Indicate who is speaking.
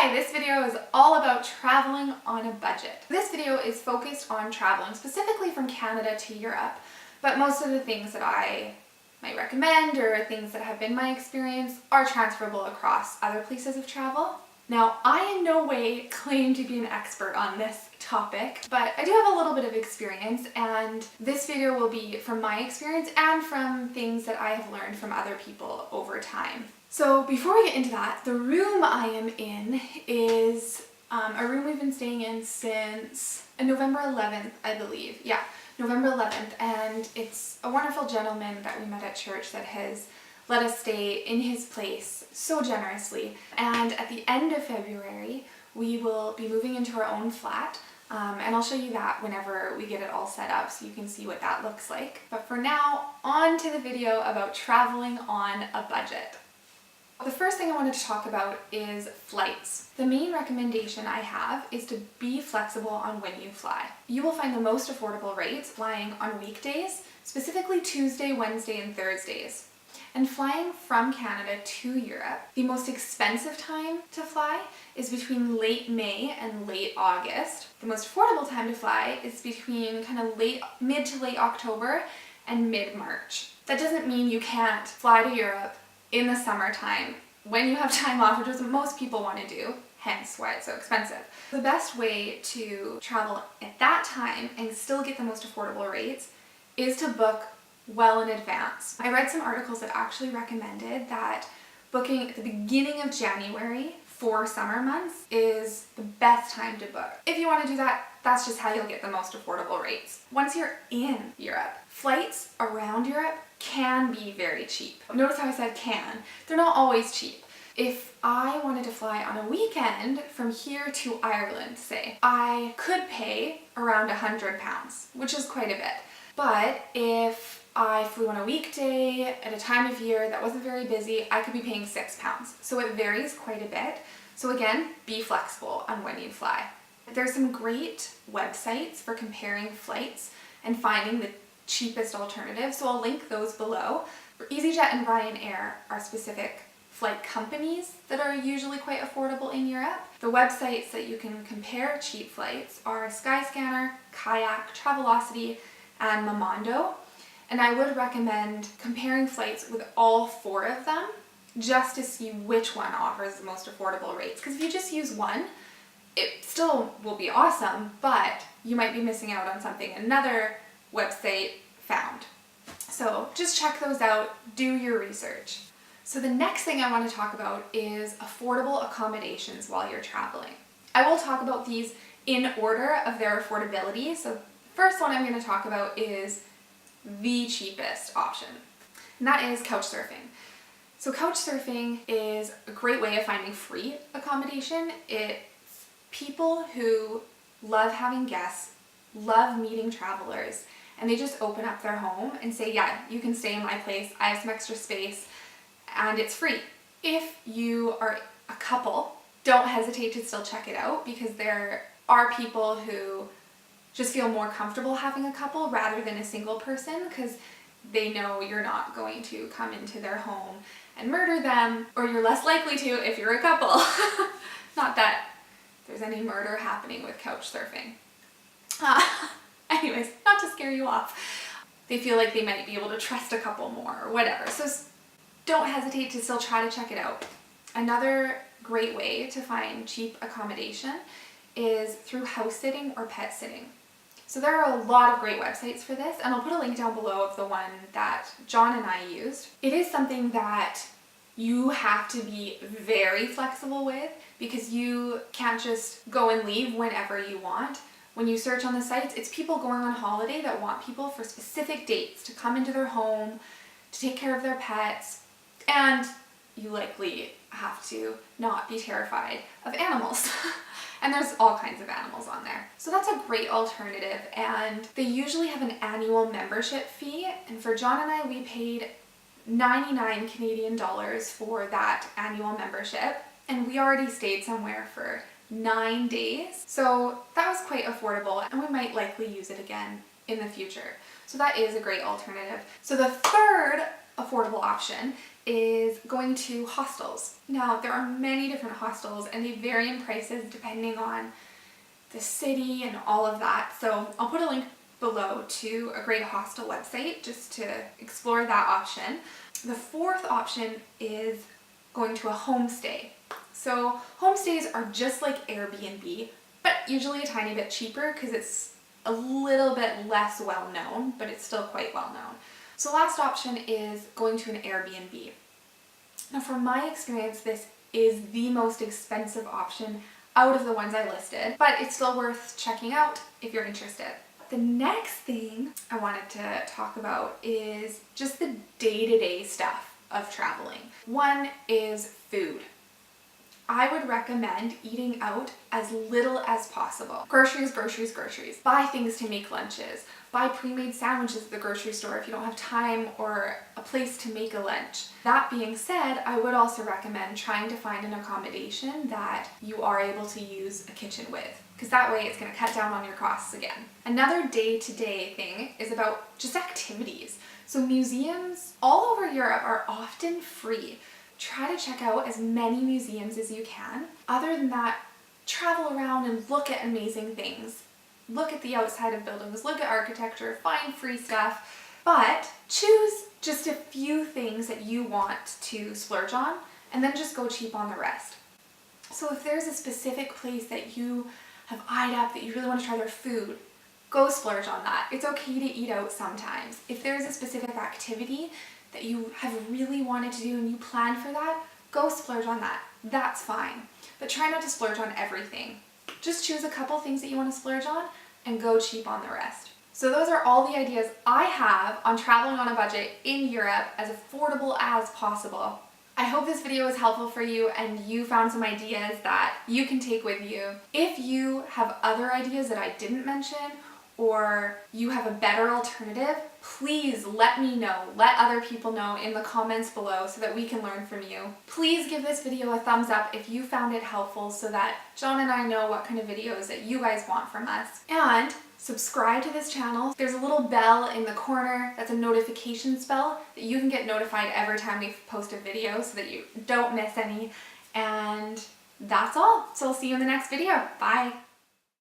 Speaker 1: Hi, this video is all about traveling on a budget. This video is focused on traveling specifically from Canada to Europe, but most of the things that I might recommend or things that have been my experience are transferable across other places of travel. Now, I in no way claim to be an expert on this topic, but I do have a little bit of experience, and this video will be from my experience and from things that I have learned from other people over time. So before we get into that, the room I am in is a room we've been staying in since November 11th, I believe. Yeah, November 11th, and it's a wonderful gentleman that we met at church that has let us stay in his place so generously. And at the end of February, we will be moving into our own flat. And I'll show you that whenever we get it all set up so you can see what that looks like. But for now, on to the video about traveling on a budget. The first thing I wanted to talk about is flights. The main recommendation I have is to be flexible on when you fly. You will find the most affordable rates flying on weekdays, specifically Tuesday, Wednesday, and Thursdays. And flying from Canada to Europe, the most expensive time to fly is between late May and late August. The most affordable time to fly is between mid to late October and mid-March. That doesn't mean you can't fly to Europe in the summertime when you have time off, which is what most people want to do, hence why it's so expensive. The best way to travel at that time and still get the most affordable rates is to book well in advance. I read some articles that actually recommended that booking at the beginning of January for summer months is the best time to book. If you want to do that, that's just how you'll get the most affordable rates. Once you're in Europe, flights around Europe can be very cheap. Notice how I said can. They're not always cheap. If I wanted to fly on a weekend from here to Ireland, say, I could pay around £100, which is quite a bit. But if I flew on a weekday at a time of year that wasn't very busy, I could be paying £6. So it varies quite a bit. So again, be flexible on when you fly. There's some great websites for comparing flights and finding the cheapest alternative, so I'll link those below. EasyJet and Ryanair are specific flight companies that are usually quite affordable in Europe. The websites that you can compare cheap flights are Skyscanner, Kayak, Travelocity, and Momondo. And I would recommend comparing flights with all four of them just to see which one offers the most affordable rates. Because if you just use one, it still will be awesome, but you might be missing out on something another website found. So just check those out, do your research. So the next thing I want to talk about is affordable accommodations while you're traveling. I will talk about these in order of their affordability. So the first one I'm going to talk about is the cheapest option, and that is couch surfing. So couch surfing is a great way of finding free accommodation. It's people who love having guests, love meeting travelers, and they just open up their home and say, yeah, you can stay in my place, I have some extra space, and it's free. If you are a couple, don't hesitate to still check it out, because there are people who just feel more comfortable having a couple rather than a single person, because they know you're not going to come into their home and murder them, or you're less likely to if you're a couple. Not that there's any murder happening with couch surfing. Anyways, not to scare you off. They feel like they might be able to trust a couple more or whatever. So don't hesitate to still try to check it out. Another great way to find cheap accommodation is through house sitting or pet sitting. So there are a lot of great websites for this, and I'll put a link down below of the one that John and I used. It is something that you have to be very flexible with, because you can't just go and leave whenever you want. When you search on the sites, it's people going on holiday that want people for specific dates to come into their home, to take care of their pets, and you likely have to not be terrified of animals. And there's all kinds of animals on there. So that's a great alternative, and they usually have an annual membership fee, and for John and I, we paid 99 Canadian dollars for that annual membership, and we already stayed somewhere for 9 days. So that was quite affordable, and we might likely use it again in the future. So that is a great alternative. So the third affordable option is going to hostels. Now, there are many different hostels and they vary in prices depending on the city and all of that. So I'll put a link below to a great hostel website just to explore that option. The fourth option is going to a homestay. So homestays are just like Airbnb, but usually a tiny bit cheaper because it's a little bit less well known, but it's still quite well known. So last option is going to an Airbnb. Now from my experience, this is the most expensive option out of the ones I listed, but it's still worth checking out if you're interested. The next thing I wanted to talk about is just the day-to-day stuff of traveling. One is food. I would recommend eating out as little as possible. Groceries, groceries, groceries. Buy things to make lunches. Buy pre-made sandwiches at the grocery store if you don't have time or a place to make a lunch. That being said, I would also recommend trying to find an accommodation that you are able to use a kitchen with, because that way it's going to cut down on your costs again. Another day-to-day thing is about just activities. So museums all over Europe are often free. Try to check out as many museums as you can. Other than that, travel around and look at amazing things. Look at the outside of buildings, look at architecture, find free stuff, but choose just a few things that you want to splurge on and then just go cheap on the rest. So if there's a specific place that you have eyed up that you really want to try their food, go splurge on that. It's okay to eat out sometimes. If there's a specific activity that you have really wanted to do and you plan for that, go splurge on that. That's fine. But try not to splurge on everything. Just choose a couple things that you want to splurge on and go cheap on the rest. So those are all the ideas I have on traveling on a budget in Europe as affordable as possible. I hope this video was helpful for you and you found some ideas that you can take with you. If you have other ideas that I didn't mention, or you have a better alternative, please let me know. Let other people know in the comments below so that we can learn from you. Please give this video a thumbs up if you found it helpful so that John and I know what kind of videos that you guys want from us. And subscribe to this channel. There's a little bell in the corner that's a notifications bell that you can get notified every time we post a video so that you don't miss any. And that's all. So I'll see you in the next video. Bye.